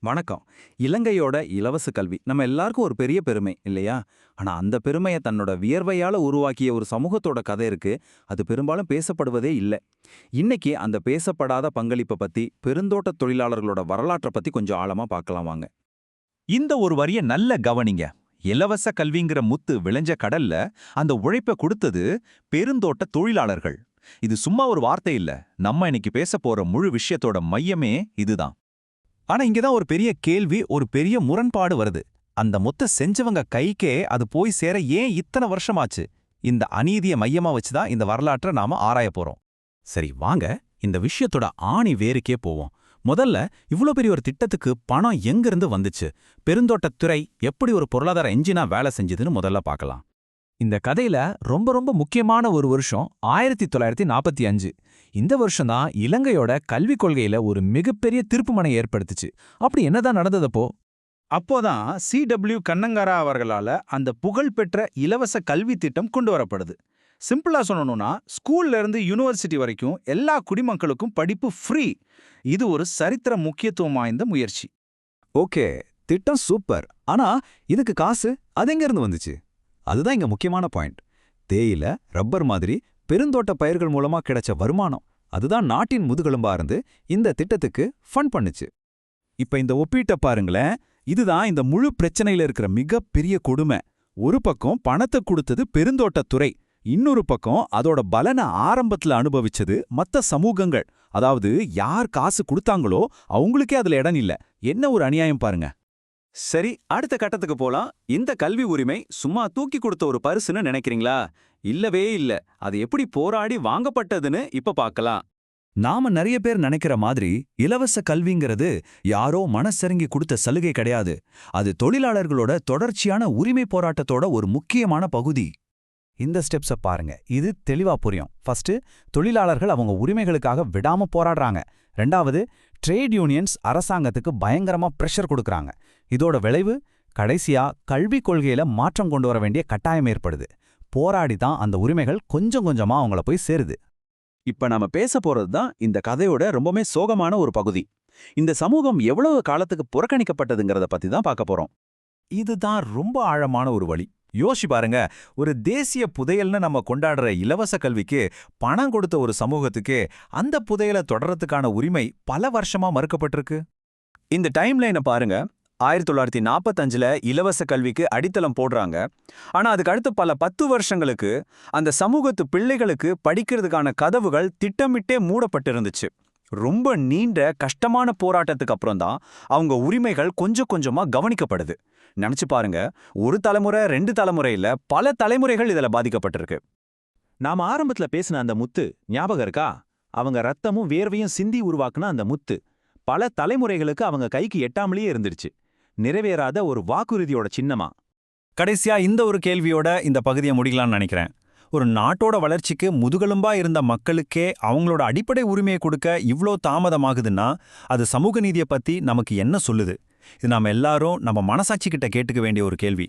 வணக்கம். இலங்கையோட இலவச கல்வி நம்ம எல்லாருக்கும் ஒரு பெரிய பெருமை இல்லையா? ஆனா அந்த பெருமையை தன்னோட வியர்வையால உருவாக்கிய ஒரு சமூகத்தோட கதை இருக்கு. அது பெரும்பாலும் பேசப்படுவதே இல்ல. இன்னைக்கு அந்த பேசப்படாத பங்களிப்பை பத்தி, பெருந்தோட்ட தொழிலாளர்களோட வரலாற்றை பத்தி கொஞ்சம் ஆழமா பார்க்கலாம் வாங்க. இந்த ஒரு வரிய நல்ல கவனிங்க. இலவச கல்விங்கிற முத்து விளைஞ்ச கடல்ல அந்த உழைப்ப கொடுத்தது பெருந்தோட்ட தொழிலாளர்கள். இது சும்மா ஒரு வார்த்தை இல்ல. நம்ம இன்னைக்கு பேச போற முழு விஷயத்தோட மையமே இதுதான். ஆனா இங்கதான் ஒரு பெரிய கேள்வி, ஒரு பெரிய முரண்பாடு வருது. அந்த முத்த செஞ்சவங்க கைக்கே அது போய் சேர ஏன் இத்தனை வருஷமாச்சு? இந்த அநீதியை மையமா வச்சுதான் இந்த வரலாற்றை நாம ஆராய போறோம். சரி வாங்க, இந்த விஷயத்தோட ஆணி வேருக்கே போவோம். முதல்ல இவ்ளோ பெரிய ஒரு திட்டத்துக்கு பணம் எங்கிருந்து வந்துச்சு? பெருந்தோட்டத்துறை எப்படி ஒரு பொருளாதார என்ஜினா வேலை செஞ்சதுன்னு முதல்ல பார்க்கலாம். இந்த கதையில ரொம்ப ரொம்ப முக்கியமான ஒரு வருஷம் 1945. இந்த வருஷம்தான் இலங்கையோட கல்விக் கொள்கையில ஒரு மிகப்பெரிய திருப்புமுனை ஏற்படுத்துச்சு. அப்படி என்னதான் நடந்ததப்போ? அப்போதான் C.W. கண்ணங்காரா அவர்களால அந்த புகழ்பெற்ற இலவச கல்வி திட்டம் கொண்டு வரப்படுது. சிம்பிளா சொல்லணும்னா, ஸ்கூல்ல இருந்து யூனிவர்சிட்டி வரைக்கும் எல்லா குடிமக்களுக்கும் படிப்பு ஃப்ரீ. இது ஒரு சரித்திர முக்கியத்துவம் வாய்ந்த முயற்சி. ஓகே, திட்டம் சூப்பர். ஆனா இதுக்கு காசு அது எங்க இருந்து வந்துச்சு? அதுதான் இங்க முக்கியமான பாயிண்ட். தேயில, ரப்பர் மாதிரி பெருந்தோட்ட பயிர்கள் மூலமா கிடைச்ச வருமானம் அதுதான் நாட்டின் முதுகெலும்பா இருந்து இந்த திட்டத்துக்கு ஃபண்ட் பண்ணுச்சு. இப்ப இந்த ஒப்பீட்ட பாருங்களேன். இதுதான் இந்த முழு பிரச்சனையில இருக்கிற மிகப்பெரிய கொடுமை. ஒரு பக்கம் பணத்தை கொடுத்தது பெருந்தோட்டத்துறை, இன்னொரு பக்கம் அதோட பலனை ஆரம்பத்துல அனுபவிச்சது மத்த சமூகங்கள். அதாவது யார் காசு கொடுத்தாங்களோ அவங்களுக்கே அதுல இடம் இல்ல. என்ன ஒரு அநியாயம் பாருங்க. சரி, அடுத்த கட்டத்துக்கு போலாம். இந்த கல்வி உரிமை சும்மா தூக்கி கொடுத்த ஒரு பரிசுன்னு நினைக்கிறீங்களா? இல்லவே இல்ல. அது எப்படி போராடி வாங்கப்பட்டதுன்னு இப்ப பார்க்கலாம். நாம நிறைய பேர் நினைக்கிற மாதிரி இலவச கல்விங்கிறது யாரோ மனசெருங்கி கொடுத்த சலுகை கிடையாது. அது தொழிலாளர்களோட தொடர்ச்சியான உரிமை போராட்டத்தோட ஒரு முக்கியமான பகுதி. இந்த ஸ்டெப்ஸை பாருங்க, இது தெளிவா புரியும். ஃபர்ஸ்ட், தொழிலாளர்கள் அவங்க உரிமைகளுக்காக விடாம போராடுறாங்க. ரெண்டாவது, ட்ரேட் யூனியன்ஸ் அரசாங்கத்துக்கு பயங்கரமா பிரஷர் கொடுக்கறாங்க. இதோட விளைவு, கடைசியா கல்விக் கொள்கையில மாற்றம் கொண்டு வர வேண்டிய கட்டாயம் ஏற்படுது. போராடி தான் அந்த உரிமைகள் கொஞ்சம் கொஞ்சமா அவங்கள போய் சேருது. இப்ப நாம பேச போறதுதான் இந்த கதையோட ரொம்பவே சோகமான ஒரு பகுதி. இந்த சமூகம் எவ்வளவு காலத்துக்கு புறக்கணிக்கப்பட்டதுங்கிறத பத்தி தான் பார்க்க போறோம். இதுதான் ரொம்ப ஆழமான ஒரு வழி. யோசி பாருங்க, ஒரு தேசிய புதையல்னு நம்ம கொண்டாடுற இலவச கல்விக்கு பணம் கொடுத்த ஒரு சமூகத்துக்கு அந்த புதையலை தொடரத்துக்கான உரிமை பல வருஷமா மறுக்கப்பட்டிருக்கு. இந்த டைம்லைனை பாருங்க. 1945ல இலவச கல்விக்கு அடித்தளம் போடுறாங்க. ஆனா அதுக்கு அடுத்து பல 10 வருஷங்களுக்கு அந்த சமூகத்து பிள்ளைகளுக்கு படிக்கிறதுக்கான கதவுகள் திட்டமிட்டே மூடப்பட்டிருந்துச்சு. ரொம்ப நீண்ட கஷ்டமான போராட்டத்துக்கு அப்புறம் தான் அவங்க உரிமைகள் கொஞ்சம் கொஞ்சமா கவனிக்கப்படுது. நினைச்சு பாருங்க, ஒரு தலைமுறை 2 தலைமுறை இல்ல, பல தலைமுறைகள் இதுல பாதிக்கப்பட்டிருக்கு. நாம ஆரம்பத்துல பேசின அந்த முத்து ஞாபகம் இருக்கா? அவங்க ரத்தமும் வேர்வையும் சிந்தி உருவாக்குன அந்த முத்து பல தலைமுறைகளுக்கு அவங்க கைக்கு எட்டாமலேயே இருந்துருச்சு. நிறைவேறாத ஒரு வாக்குறுதியோட சின்னமா. கடைசியா இந்த ஒரு கேள்வியோட இந்த பகுதியை முடிக்கலாம்னு நினைக்கிறேன். ஒரு நாட்டோட வளர்ச்சிக்கு முதுகெலும்பா இருந்த மக்களுக்கே அவங்களோட அடிப்படை உரிமையை கொடுக்க இவ்ளோ தாமதமாகுதுன்னா அது சமூக நீதியை பத்தி நமக்கு என்ன சொல்லுது? இது நாம எல்லாரும் நம்ம மனசாட்சி கிட்ட கேட்டுக்க வேண்டிய ஒரு கேள்வி.